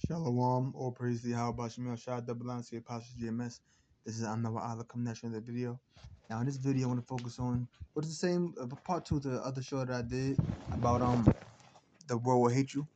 Shalom, all praise to Yahweh Bashim Shah, double line to the Apostle GMS. This is another Allah coming at you in the video. Now, in this video, I want to focus on what is the same part two to the other show that I did about the world will hate you.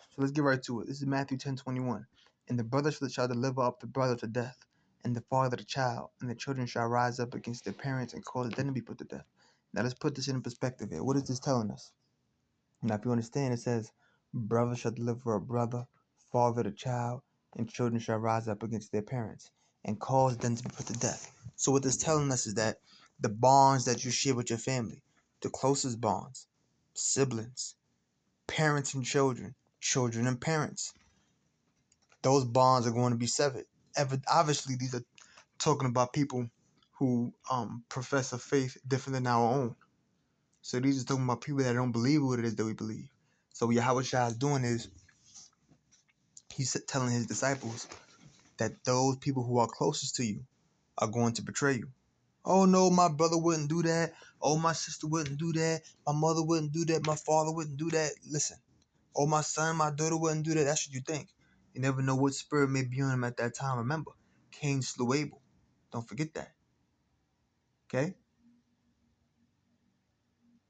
So let's get right to it. This is Matthew 10:21. And the brother shall deliver up the brother to death, and the father the child, and the children shall rise up against their parents and cause them to be put to death. Now, let's put this in perspective here. What is this telling us? Now, if you understand, it says, brother shall deliver a brother, father the child, and children shall rise up against their parents and cause them to be put to death. So what this telling us is that the bonds that you share with your family, the closest bonds, siblings, parents and children, children and parents, those bonds are going to be severed. Obviously, these are talking about people who profess a faith different than our own. So these are talking about people that don't believe what it is that we believe. So what Yahweh Shah is doing is he's telling his disciples that those people who are closest to you are going to betray you. Oh no, my brother wouldn't do that. Oh, my sister wouldn't do that. My mother wouldn't do that. My father wouldn't do that. Listen. Oh, my son, my daughter wouldn't do that. That's what you think. You never know what spirit may be on him at that time. Remember, Cain slew Abel. Don't forget that. Okay?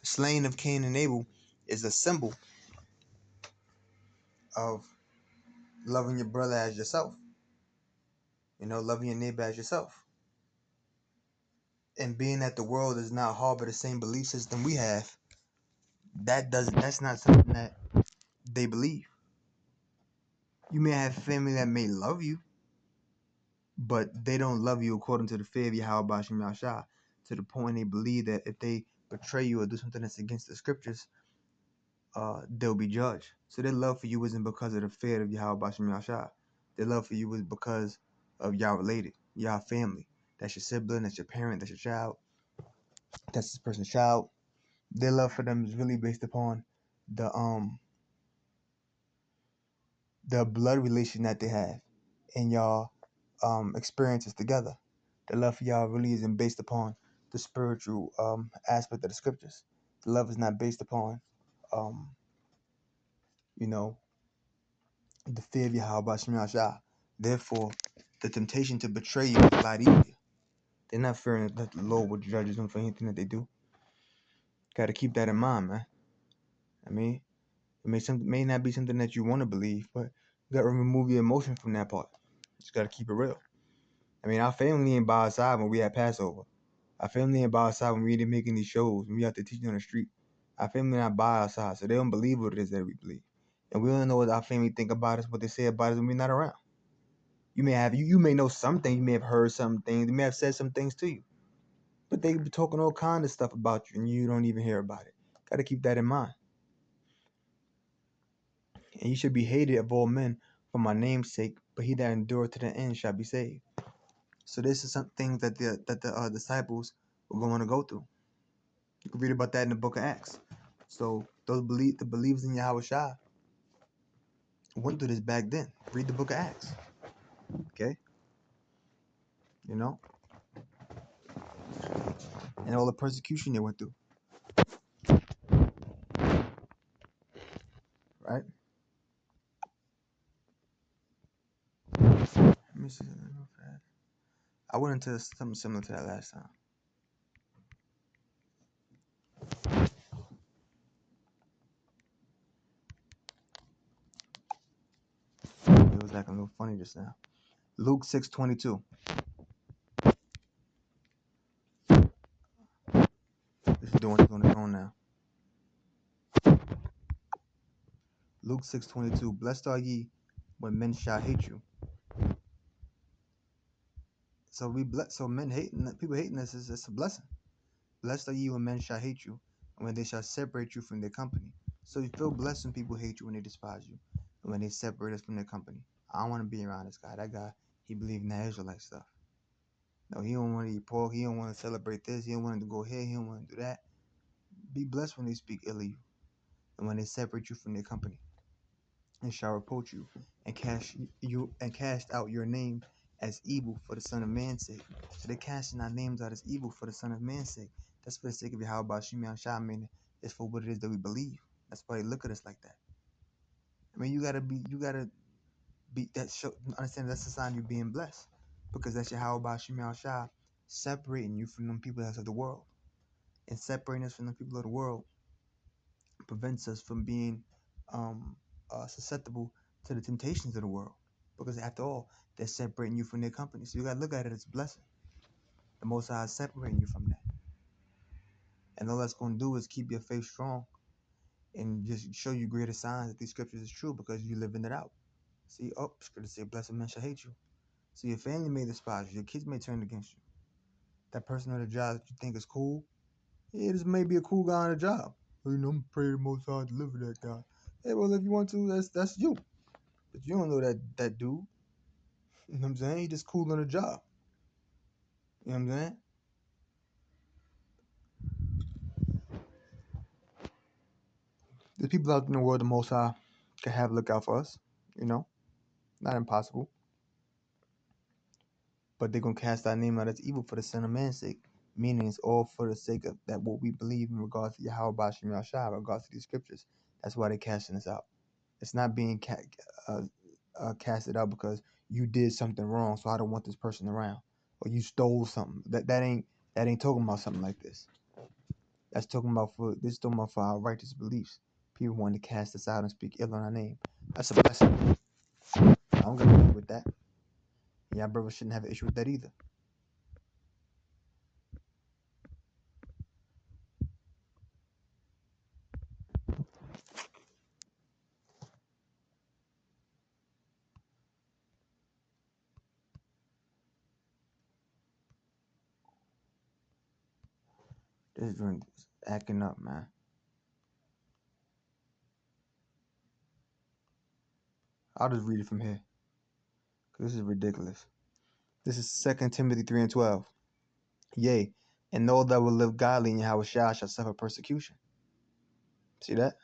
The slaying of Cain and Abel is a symbol of loving your brother as yourself. You know, loving your neighbor as yourself. And being that the world does not harbor the same belief system we have, that's not something that they believe. You may have family that may love you, but they don't love you according to the fear of Yahweh Bashim Yahshua, to the point they believe that if they betray you or do something that's against the scriptures, they'll be judged. So their love for you isn't because of the fear of Yahweh Bashim Yahshua. Their love for you is because of y'all related, y'all family. That's your sibling, that's your parent, that's your child, that's this person's child. Their love for them is really based upon the blood relation that they have and y'all experiences together. The love for y'all really isn't based upon the spiritual aspect of the scriptures. The love is not based upon um, you know, the fear of Yahweh Shema Shah. Therefore, the temptation to betray you is a lot easier. They're not fearing that the Lord will judge them for anything that they do. Gotta keep that in mind, man. I mean, may not be something that you want to believe, but you gotta remove your emotion from that part. Just gotta keep it real. I mean, our family ain't by our side when we had Passover. Our family ain't by our side when we ain't making these shows, when we out there teaching on the street. Our family not by our side, so they don't believe what it is that we believe. And we don't know what our family think about us, what they say about us when we're not around. You may know some things, you may have heard some things, they may have said some things to you. But they be talking all kind of stuff about you and you don't even hear about it. Gotta keep that in mind. And you should be hated of all men for my name's sake, but he that endureth to the end shall be saved. So this is some things that the disciples were going to go through. You can read about that in the book of Acts. So the believers in Yahweh Shah went through this back then. Read the book of Acts. Okay? You know? And all the persecution they went through. Right? Let me see something real fast. I went into something similar to that last time. It was like a little funny just now. Luke 6:22. This is doing it on its own now. Luke 6:22. Blessed are ye when men shall hate you. So people hating us is a blessing. Blessed are ye when men shall hate you, and when they shall separate you from their company. So you feel blessed when people hate you, when they despise you, and when they separate us from their company. I don't want to be around this guy. That guy, he believed in that Israelite stuff. No, he don't want to eat pork. He don't want to celebrate this. He don't want to go here. He don't want to do that. Be blessed when they speak ill of you, and when they separate you from their company, and shall reproach you, and cast out your name as evil for the Son of Man's sake. So they're casting our names out as evil for the Son of Man's sake. That's for the sake of Yahweh Shemiah Shah, meaning it's for what it is that we believe. That's why they look at us like that. I man, you gotta be that show. Understand that's a sign of you being blessed, because that's your how about Shemal Shah separating you from them people that's of the world, and separating us from the people of the world prevents us from being um, susceptible to the temptations of the world. Because after all, they're separating you from their company. So you gotta look at it as a blessing. The Most High is separating you from that, and all that's gonna do is keep your faith strong and just show you greater signs that these scriptures is true because you living it out. See, scripture say, "Blessed men shall hate you." So your family may despise you, your kids may turn against you. That person on the job that you think is cool, yeah, this may be a cool guy on the job. Well, I'm praying the Most High deliver that guy. Hey, well, if you want to, that's you. But you don't know that dude. You know what I'm saying? He just cool on the job. You know what I'm saying? There's people out in the world the Most High can have look out for us. You know, not impossible. But they're gonna cast our name out as evil for the Son of Man's sake. Meaning it's all for the sake of that what we believe in regards to Yahweh Bashim Yahshua, in regards to these scriptures. That's why they're casting us out. It's not being casted out because you did something wrong, so I don't want this person around, or you stole something. That ain't talking about something like this. That's talking about for our righteous beliefs. People want to cast us out and speak ill on our name. That's a blessing. I don't got an issue with that. Y'all brothers shouldn't have an issue with that either. This drink is acting up, man. I'll just read it from here, because this is ridiculous. This is 2 Timothy 3 and 12. Yea, and all that will live godly in Yahweh shall suffer persecution. See that?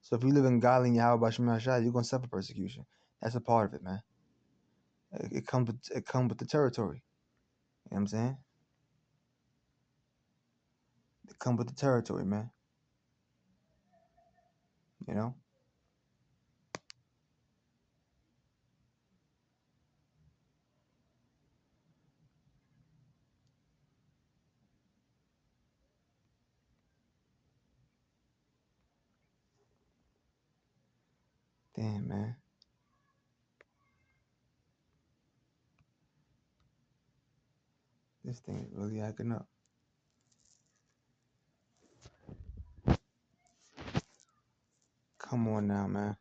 So if you live in godly in Yahweh Bashim Shah, you're going to suffer persecution. That's a part of it, man. It comes with the territory. You know what I'm saying? It comes with the territory, man. You know? Damn, man. This thing is really acting up. Come on now, man.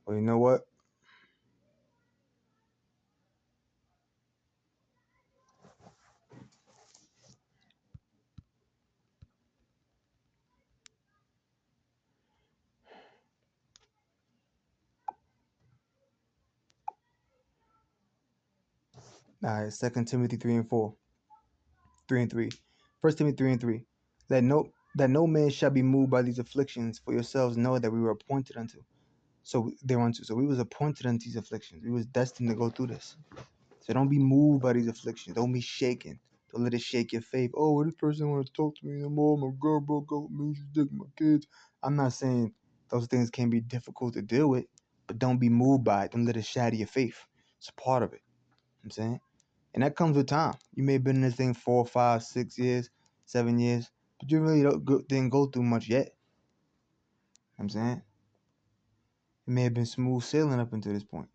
Well, you know what? All right, 2 Timothy 3 and 4. 3 and 3. 1 Timothy 3 and 3. That no man shall be moved by these afflictions, for yourselves know that we were appointed unto. So we was appointed unto these afflictions. We was destined to go through this. So don't be moved by these afflictions. Don't be shaken. Don't let it shake your faith. Oh, well, this person want to talk to me no more. My girl broke up with me. She's taking my kids. I'm not saying those things can be difficult to deal with, but don't be moved by it. Don't let it shatter your faith. It's a part of it. You know what I'm saying? And that comes with time. You may have been in this thing 4, 5, 6 years, 7 years, but you really didn't go through much yet. You know what I'm saying? It may have been smooth sailing up until this point.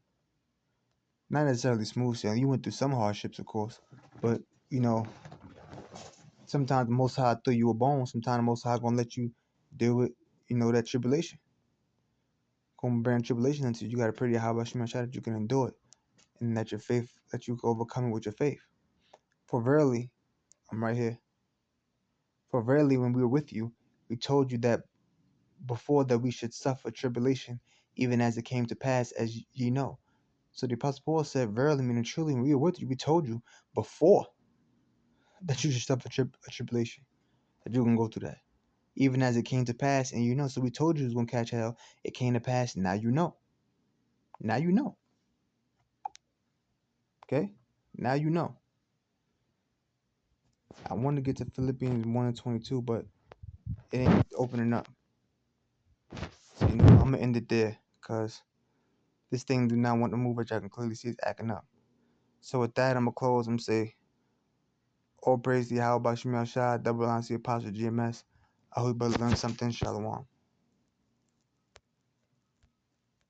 Not necessarily smooth sailing. You went through some hardships, of course, but you know, sometimes the Most High throw you a bone. Sometimes the Most High gonna let you deal with, that tribulation. Gonna bear tribulation until you got a pretty high Shema Shah that you can endure it, and that you can overcome it with your faith. For verily, I'm right here. For verily, when we were with you, we told you that before that we should suffer tribulation, even as it came to pass, as ye know. So the Apostle Paul said, verily, meaning truly, when we were with you, we told you before that you should suffer a tribulation, that you're going to go through that. Even as it came to pass, and you know. So we told you it was going to catch hell. It came to pass. Now you know. Now you know. Okay? Now you know. I want to get to Philippians 1 and 22, but it ain't opening up. So, I'm going to end it there because This thing do not want to move, which I can clearly see is acting up. So with that, I'm going to close. I'm going to say, all praise to Yahweh Bashim Shah, double honor to the Apostle GMS. I hope you learned something. Shalom.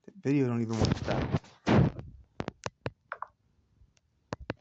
The video don't even want to stop.